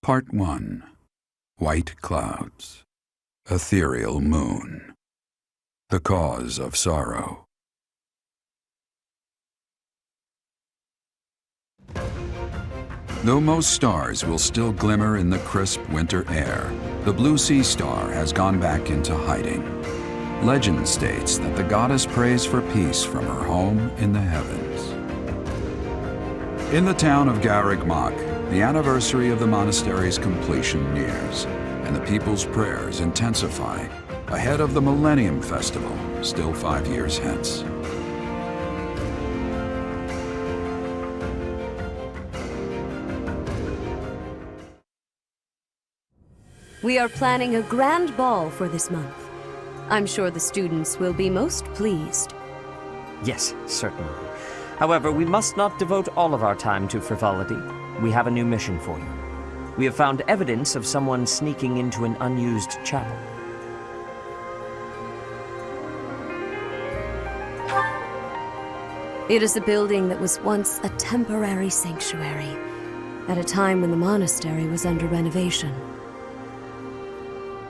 Part 1. White Clouds. Ethereal Moon. The Cause of Sorrow. Though most stars will still glimmer in the crisp winter air, the blue sea star has gone back into hiding. Legend states that the goddess prays for peace from her home in the heavens. In the town of Garred Mach, the anniversary of the monastery's completion nears, and the people's prayers intensify ahead of the Millennium Festival, still 5 years hence. We are planning a grand ball for this month. I'm sure the students will be most pleased. Yes, certainly. However, we must not devote all of our time to frivolity. We have a new mission for you. We have found evidence of someone sneaking into an unused chapel. It is a building that was once a temporary sanctuary, at a time when the monastery was under renovation.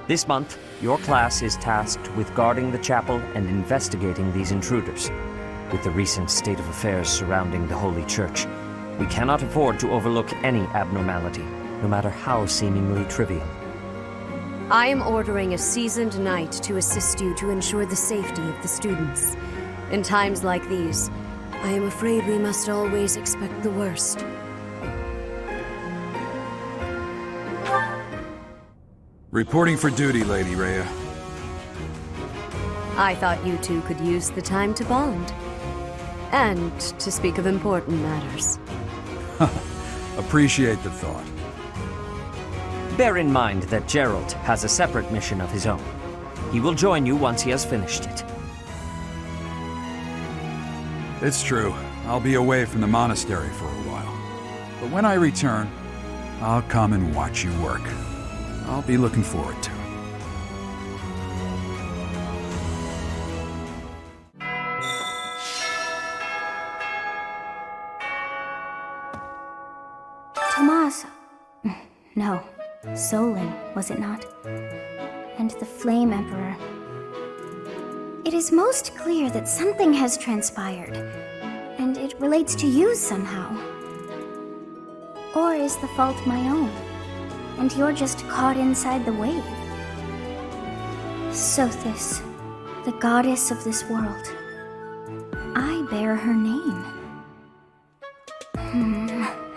This month, your class is tasked with guarding the chapel and investigating these intruders. With the recent state of affairs surrounding the Holy Church, we cannot afford to overlook any abnormality, no matter how seemingly trivial. I am ordering a seasoned knight to assist you to ensure the safety of the students. In times like these, I am afraid we must always expect the worst. Reporting for duty, Lady Rhea. I thought you two could use the time to bond. And to speak of important matters. Appreciate the thought. Bear in mind that Gerald has a separate mission of his own. He will join you once he has finished it. It's true. I'll be away from the monastery for a while. But when I return, I'll come and watch you work. I'll be looking forward to it. Tommaso. No, Solon, was it not? And the Flame Emperor. It is most clear that something has transpired, and it relates to you somehow. Or is the fault my own, and you're just caught inside the wave? Sothis, the goddess of this world. I bear her name.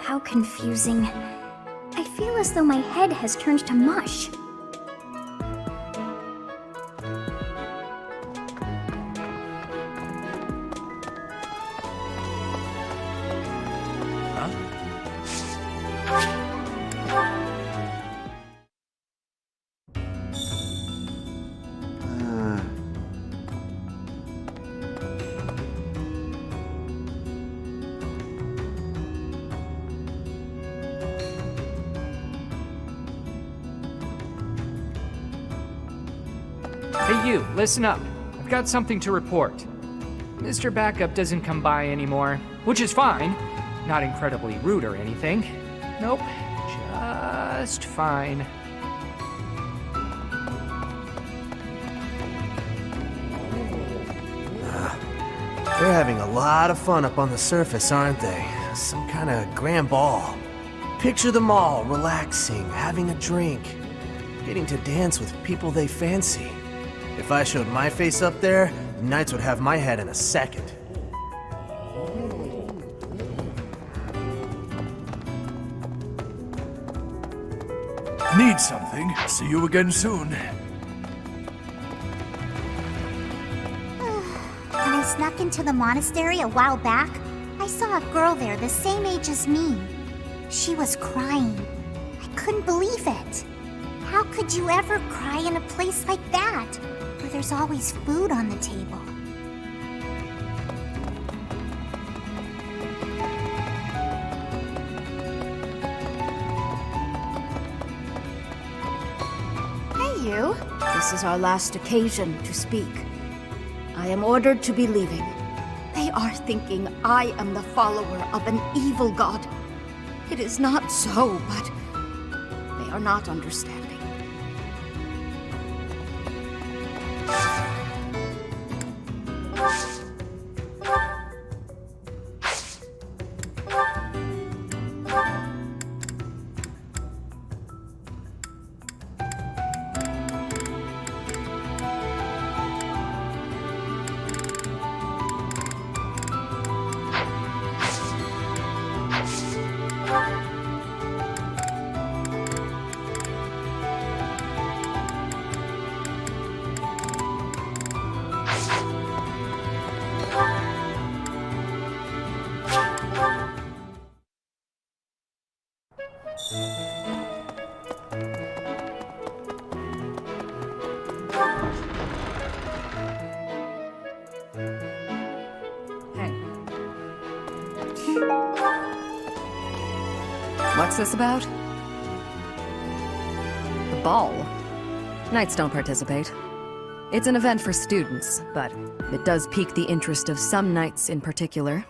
How confusing. I feel as though my head has turned to mush. Hey you, listen up. I've got something to report. Mr. Backup doesn't come by anymore, which is fine. Not incredibly rude or anything. Nope, just fine. They're having a lot of fun up on the surface, aren't they? Some kind of grand ball. Picture them all relaxing, having a drink, getting to dance with people they fancy. If I showed my face up there, the Knights would have my head in a second. Need something. See you again soon. When I snuck into the monastery a while back, I saw a girl there the same age as me. She was crying. I couldn't believe it. How could you ever cry in a place like that, where there's always food on the table? Hey, you. This is our last occasion to speak. I am ordered to be leaving. They are thinking I am the follower of an evil god. It is not so, but are not understanding. What's this about? The ball. Knights don't participate. It's an event for students, but it does pique the interest of some knights in particular.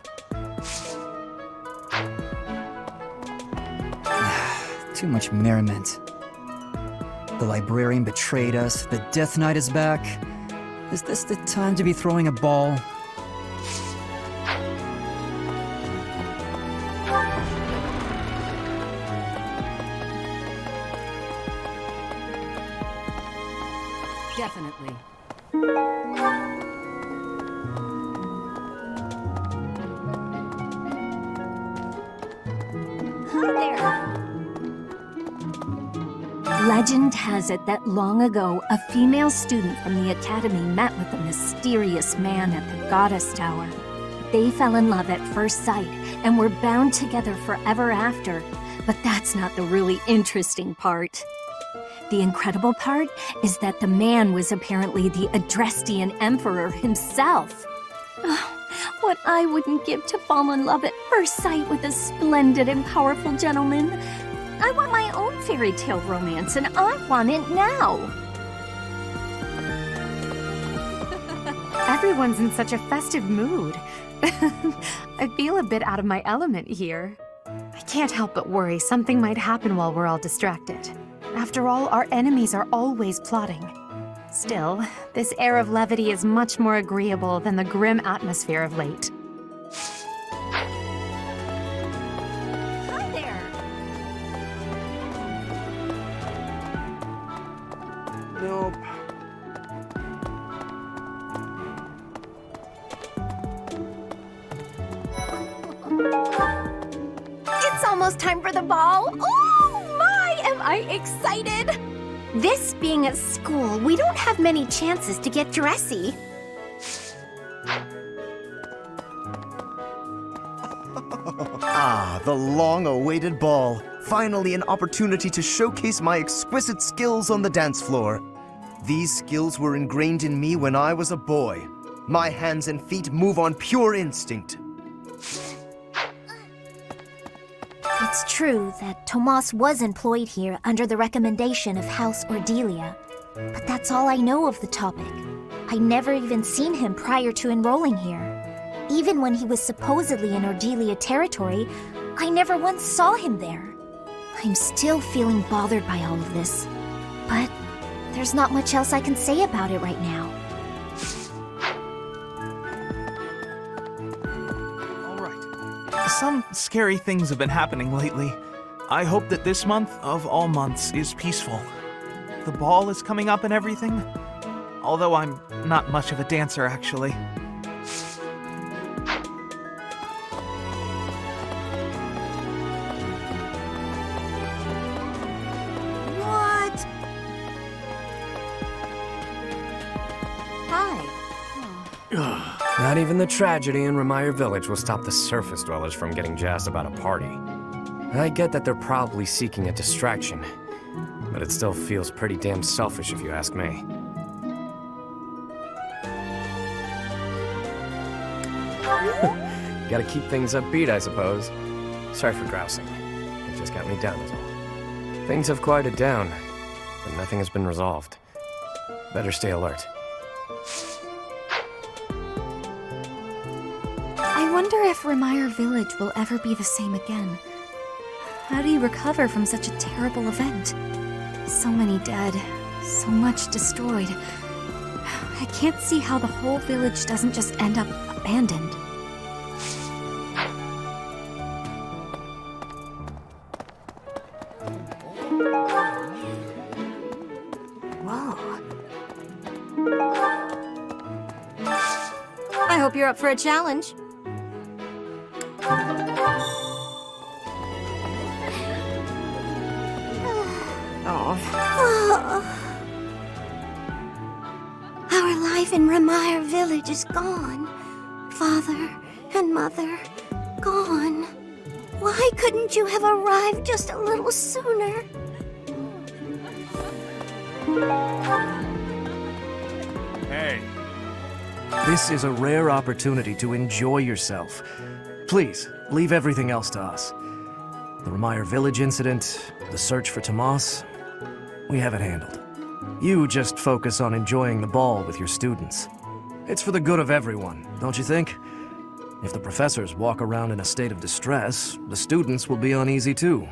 Too much merriment. The librarian betrayed us, the Death Knight is back. Is this the time to be throwing a ball? Definitely. Hi there. Legend has it that long ago, a female student from the academy met with a mysterious man at the Goddess Tower. They fell in love at first sight and were bound together forever after. But that's not the really interesting part. The incredible part is that the man was apparently the Adrestian Emperor himself. Oh, what I wouldn't give to fall in love at first sight with a splendid and powerful gentleman. I want my own fairy tale romance, and I want it now. Everyone's in such a festive mood. I feel a bit out of my element here. I can't help but worry something might happen while we're all distracted. After all, our enemies are always plotting. Still, this air of levity is much more agreeable than the grim atmosphere of late. Hi there. Nope. It's almost time for the ball. Oh my, am I excited! This being at school, we don't have many chances to get dressy. Ah, the long-awaited ball. Finally an opportunity to showcase my exquisite skills on the dance floor. These skills were ingrained in me when I was a boy. My hands and feet move on pure instinct. It's true that Tomas was employed here under the recommendation of House Ordelia. But that's all I know of the topic. I never even seen him prior to enrolling here. Even when he was supposedly in Ordelia territory, I never once saw him there. I'm still feeling bothered by all of this. But there's not much else I can say about it right now. Some scary things have been happening lately. I hope that this month, of all months, is peaceful. The ball is coming up and everything. Although I'm not much of a dancer, actually. What? Hi. Not even the tragedy in Remire Village will stop the surface dwellers from getting jazzed about a party. I get that they're probably seeking a distraction, but it still feels pretty damn selfish if you ask me. Gotta keep things upbeat, I suppose. Sorry for grousing. It just got me down is all. Things have quieted down, but nothing has been resolved. Better stay alert. I wonder if Remire Village will ever be the same again. How do you recover from such a terrible event? So many dead, so much destroyed. I can't see how the whole village doesn't just end up abandoned. Whoa. I hope you're up for a challenge. Our life in Remire Village is gone. Father and Mother, gone. Why couldn't you have arrived just a little sooner? Hey. This is a rare opportunity to enjoy yourself. Please, leave everything else to us. The Remire Village incident, the search for Tomas, we have it handled. You just focus on enjoying the ball with your students. It's for the good of everyone, don't you think? If the professors walk around in a state of distress, the students will be uneasy too.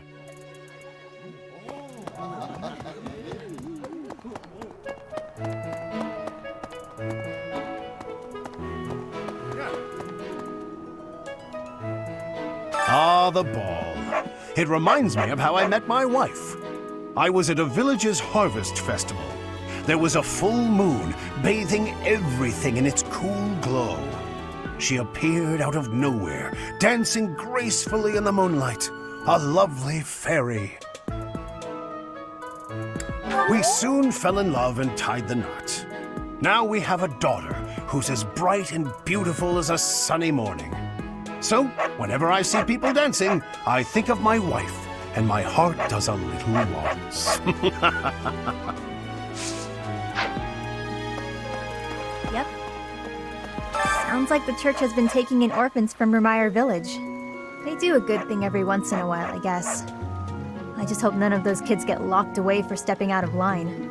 Ah, the ball. It reminds me of how I met my wife. I was at a village's harvest festival. There was a full moon, bathing everything in its cool glow. She appeared out of nowhere, dancing gracefully in the moonlight. A lovely fairy. We soon fell in love and tied the knot. Now we have a daughter who's as bright and beautiful as a sunny morning. So, whenever I see people dancing, I think of my wife, and my heart does a little waltz. Yep. Sounds like the church has been taking in orphans from Remire Village. They do a good thing every once in a while, I guess. I just hope none of those kids get locked away for stepping out of line.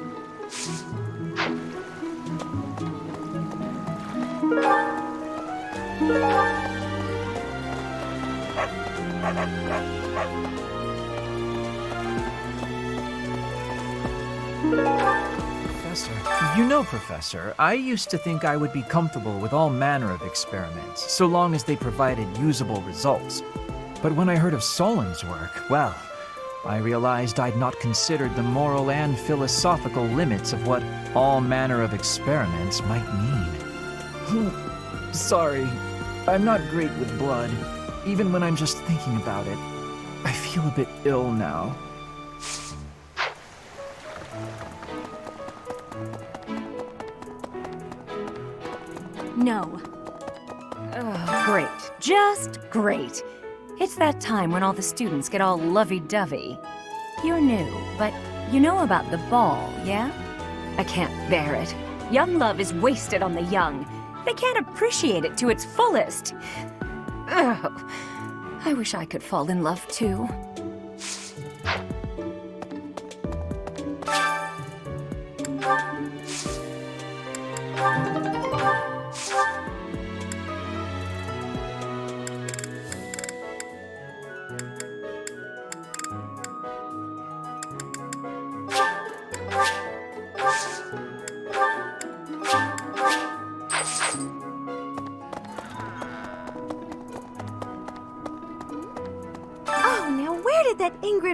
Professor, I used to think I would be comfortable with all manner of experiments, so long as they provided usable results. But when I heard of Solon's work, well, I realized I'd not considered the moral and philosophical limits of what all manner of experiments might mean. Sorry, I'm not great with blood. Even when I'm just thinking about it, I feel a bit ill now. No. Oh, great. Just great. It's that time when all the students get all lovey-dovey. You're new, but you know about the ball, yeah? I can't bear it. Young love is wasted on the young. They can't appreciate it to its fullest. Ugh. I wish I could fall in love too.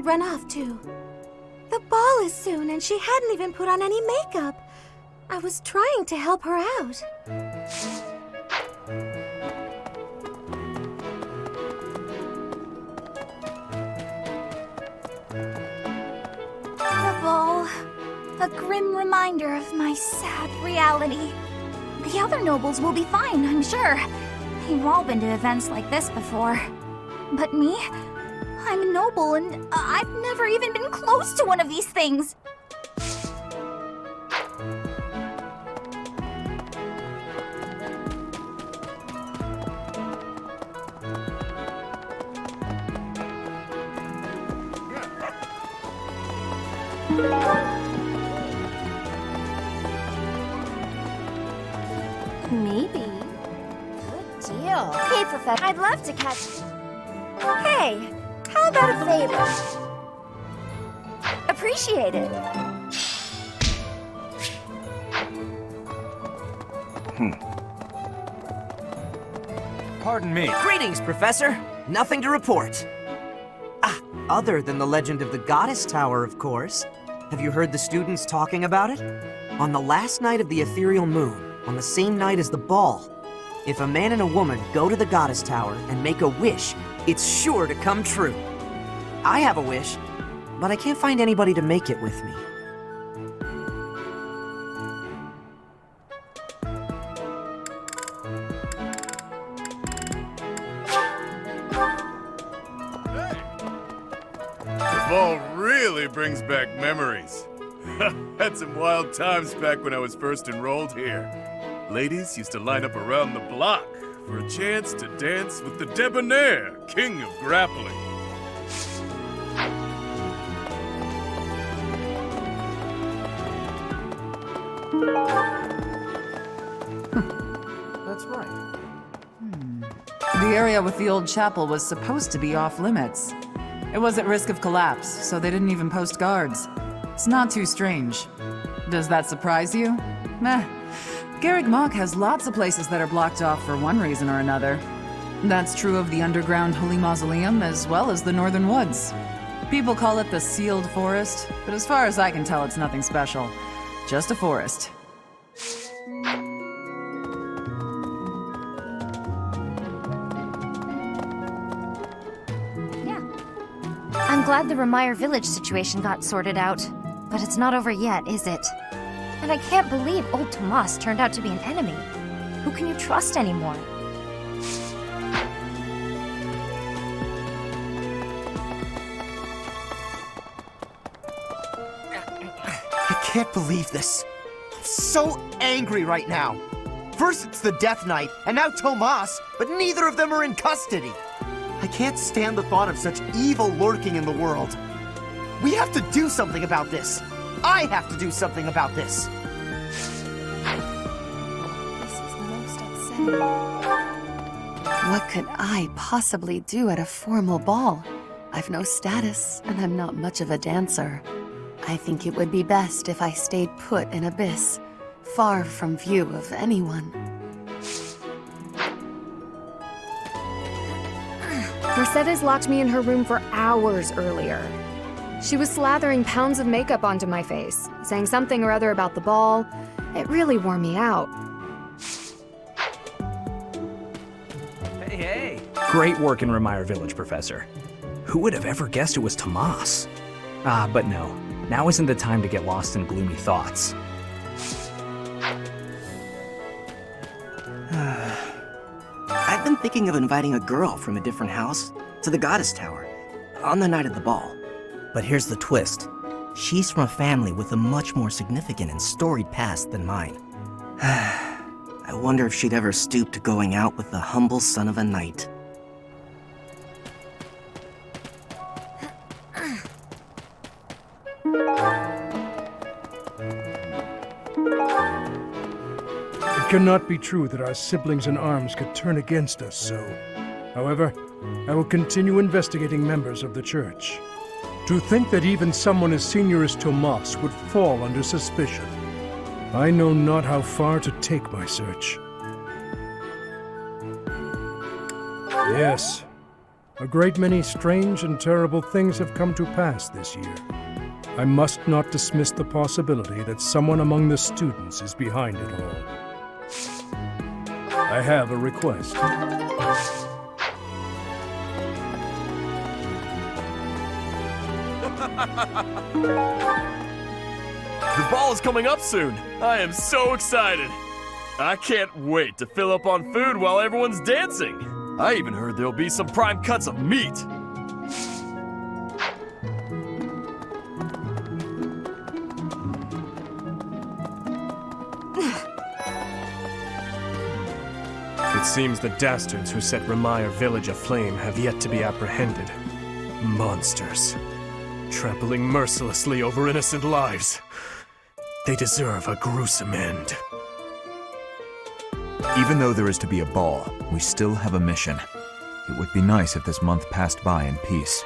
Run off to. The ball is soon, and she hadn't even put on any makeup. I was trying to help her out. The ball. A grim reminder of my sad reality. The other nobles will be fine, I'm sure. They've all been to events like this before. But me? I'm a noble, and I've never even been close to one of these things. Maybe. Good deal. Hey, Professor, I'd love to catch... Hey! How How about a favor? Appreciate it. Pardon me. Greetings, Professor. Nothing to report. Other than the legend of the Goddess Tower, of course. Have you heard the students talking about it? On the last night of the ethereal moon, on the same night as the ball, if a man and a woman go to the Goddess Tower and make a wish, it's sure to come true. I have a wish, but I can't find anybody to make it with me. The ball really brings back memories. Had some wild times back when I was first enrolled here. Ladies used to line up around the block for a chance to dance with the debonair king of grappling. That's right. The area with the old chapel was supposed to be off limits. It was at risk of collapse, so they didn't even post guards. It's not too strange. Does that surprise you? Meh. Garred Mach has lots of places that are blocked off for one reason or another. That's true of the underground Holy Mausoleum as well as the Northern Woods. People call it the Sealed Forest, but as far as I can tell, it's nothing special. Just a forest. I'm glad the Remire village situation got sorted out. But it's not over yet, is it? And I can't believe old Tomas turned out to be an enemy. Who can you trust anymore? I can't believe this. I'm so angry right now. First it's the Death Knight, and now Tomas, but neither of them are in custody. I can't stand the thought of such evil lurking in the world. We have to do something about this. I have to do something about this. This is most upsetting. What could I possibly do at a formal ball? I've no status, and I'm not much of a dancer. I think it would be best if I stayed put in Abyss, far from view of anyone. Mercedes locked me in her room for hours earlier. She was slathering pounds of makeup onto my face, saying something or other about the ball. It really wore me out. Hey! Great work in Remire Village, Professor. Who would have ever guessed it was Tomas? But no. Now isn't the time to get lost in gloomy thoughts. I've been thinking of inviting a girl from a different house to the Goddess Tower on the night of the ball. But here's the twist. She's from a family with a much more significant and storied past than mine. I wonder if she'd ever stoop to going out with the humble son of a knight. It cannot be true that our siblings in arms could turn against us so. However, I will continue investigating members of the church. To think that even someone as senior as Tomas would fall under suspicion. I know not how far to take my search. Yes, a great many strange and terrible things have come to pass this year. I must not dismiss the possibility that someone among the students is behind it all. I have a request. The ball is coming up soon. I am so excited. I can't wait to fill up on food while everyone's dancing. I even heard there'll be some prime cuts of meat. It seems the dastards who set Remire village aflame have yet to be apprehended. Monsters. Trampling mercilessly over innocent lives. They deserve a gruesome end. Even though there is to be a ball, we still have a mission. It would be nice if this month passed by in peace.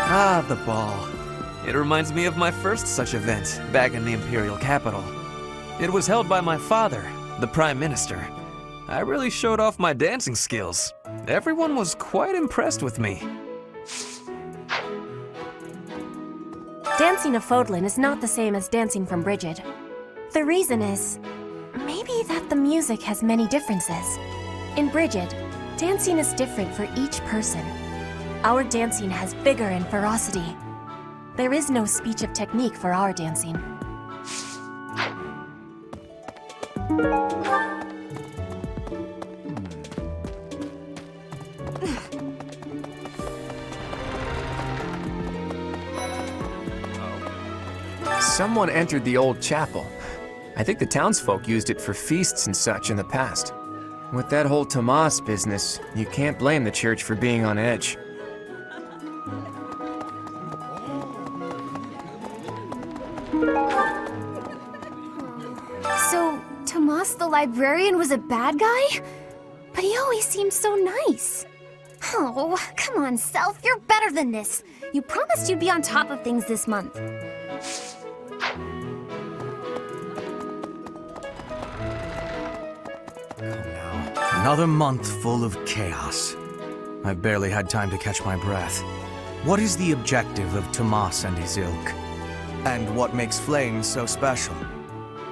Ah, the ball. It reminds me of my first such event, back in the Imperial capital. It was held by my father, the Prime Minister. I really showed off my dancing skills. Everyone was quite impressed with me. Dancing of Fodlan is not the same as dancing from Brigid. The reason is, maybe that the music has many differences. In Brigid, dancing is different for each person. Our dancing has vigor and ferocity. There is no speech of technique for our dancing. Someone entered the old chapel. I think the townsfolk used it for feasts and such in the past. With that whole Tomas business, you can't blame the church for being on edge. So, Tomas the librarian was a bad guy? But he always seemed so nice. Oh, come on, Self, you're better than this. You promised you'd be on top of things this month. Another month full of chaos. I barely had time to catch my breath. What is the objective of Tomas and his ilk? And what makes flames so special?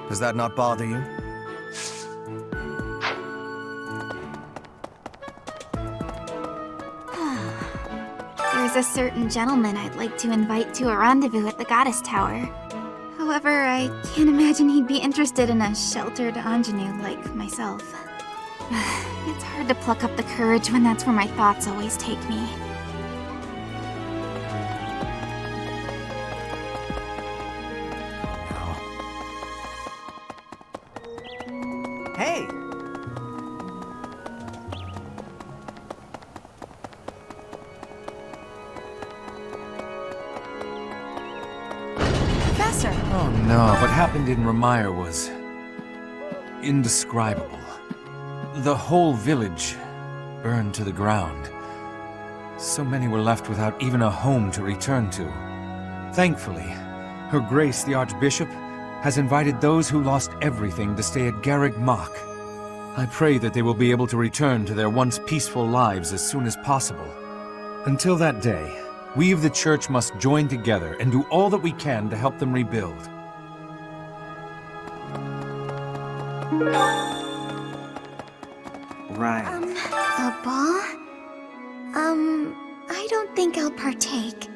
Does that not bother you? There's a certain gentleman I'd like to invite to a rendezvous at the Goddess Tower. However, I can't imagine he'd be interested in a sheltered ingenue like myself. It's hard to pluck up the courage when that's where my thoughts always take me. Hey! Professor! Oh no, what happened in Remire was indescribable. The whole village burned to the ground. So many were left without even a home to return to. Thankfully, Her Grace the Archbishop has invited those who lost everything to stay at Garred Mach. I pray that they will be able to return to their once peaceful lives as soon as possible. Until that day, we of the Church must join together and do all that we can to help them rebuild. Right. A ball? I don't think I'll partake.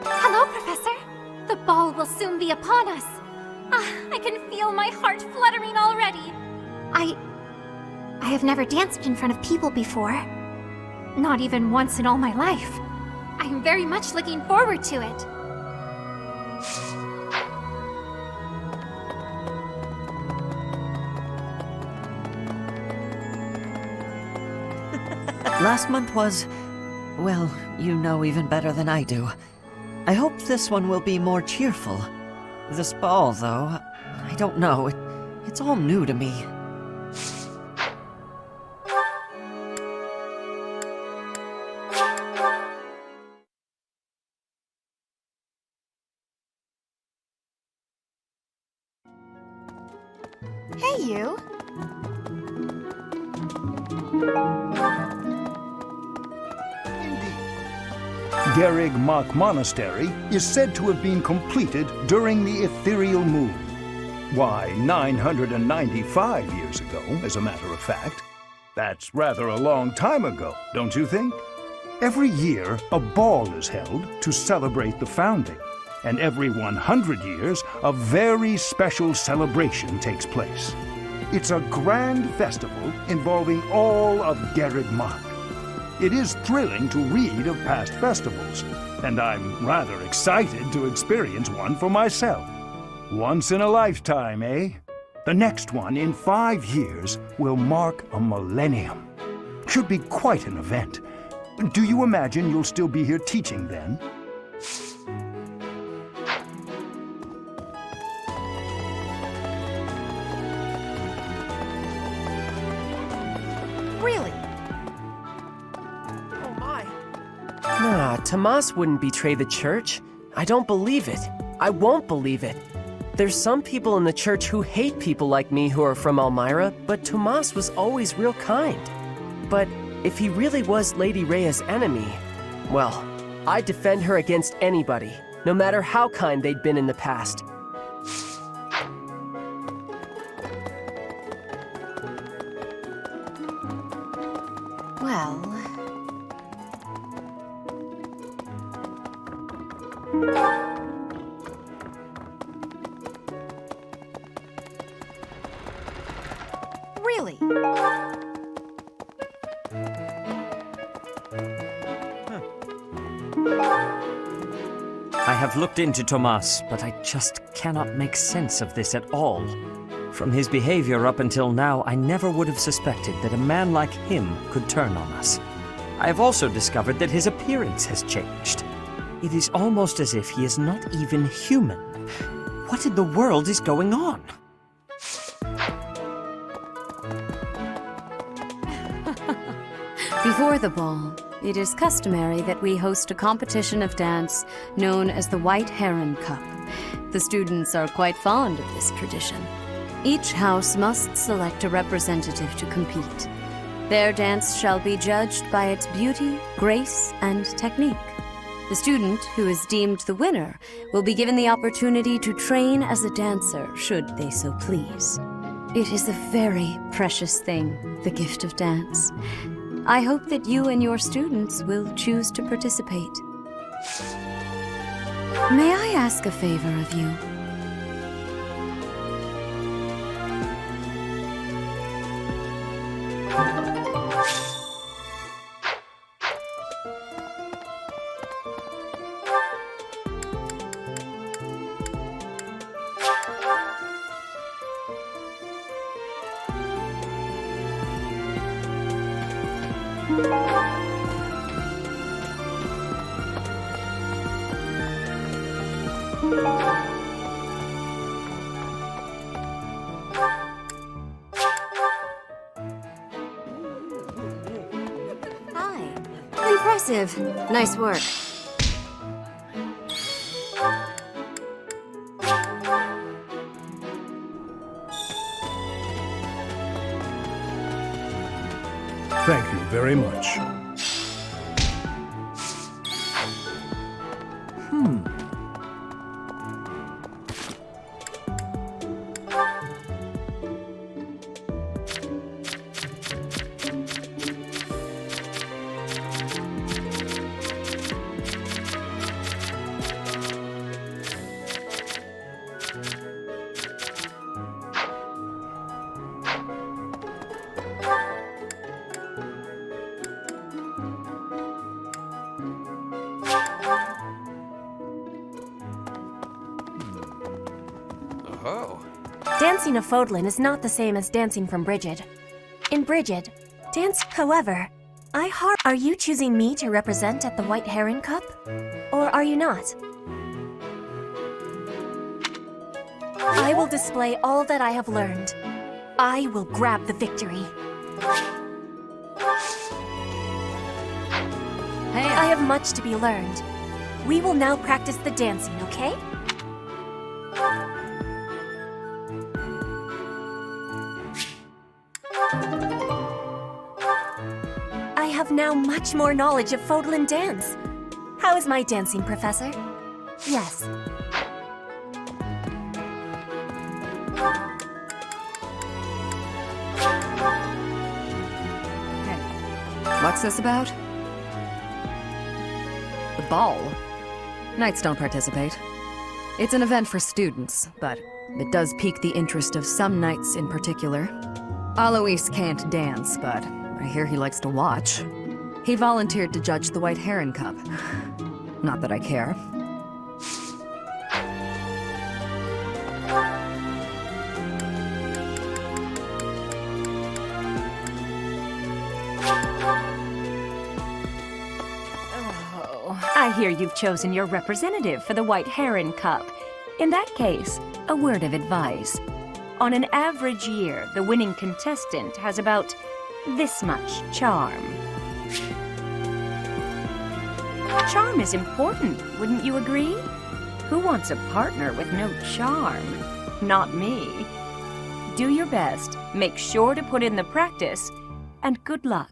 Hello, Professor. The ball will soon be upon us. I can feel my heart fluttering already. I have never danced in front of people before. Not even once in all my life. I am very much looking forward to it. Last month was, well, you know even better than I do. I hope this one will be more cheerful. This ball, though, I don't know. It's all new to me. Hey, you. Garred Mach Monastery is said to have been completed during the ethereal moon. Why, 995 years ago, as a matter of fact. That's rather a long time ago, don't you think? Every year, a ball is held to celebrate the founding, and every 100 years, a very special celebration takes place. It's a grand festival involving all of Garred Mach. It is thrilling to read of past festivals, and I'm rather excited to experience one for myself. Once in a lifetime, eh? The next one, in 5 years, will mark a millennium. Should be quite an event. Do you imagine you'll still be here teaching then? Really? Tomas wouldn't betray the church. I don't believe it. I won't believe it. There's some people in the church who hate people like me who are from Elmira, but Tomas was always real kind. But if he really was Lady Rhea's enemy, well, I'd defend her against anybody, no matter how kind they'd been in the past. Well... Really? I have looked into Tomas, but I just cannot make sense of this at all. From his behavior up until now, I never would have suspected that a man like him could turn on us. I have also discovered that his appearance has changed. It is almost as if he is not even human. What in the world is going on? Before the ball, it is customary that we host a competition of dance known as the White Heron Cup. The students are quite fond of this tradition. Each house must select a representative to compete. Their dance shall be judged by its beauty, grace, and technique. The student who is deemed the winner will be given the opportunity to train as a dancer, should they so please. It is a very precious thing, the gift of dance. I hope that you and your students will choose to participate. May I ask a favor of you? Hi. Impressive. Nice work. Thank you very much. Dancing a Fodlan is not the same as dancing from Brigid. In Brigid, however, are you choosing me to represent at the White Heron Cup? Or are you not? I will display all that I have learned. I will grab the victory. I have much to be learned. We will now practice the dancing, okay? I have now much more knowledge of Fodlan dance. How is my dancing, Professor? Yes. What's this about? The ball? Knights don't participate. It's an event for students, but it does pique the interest of some knights in particular. Alois can't dance, but I hear he likes to watch. He volunteered to judge the White Heron Cup. Not that I care. I hear you've chosen your representative for the White Heron Cup. In that case, a word of advice. On an average year, the winning contestant has about this much charm. Charm is important, wouldn't you agree? Who wants a partner with no charm? Not me. Do your best, make sure to put in the practice, and good luck.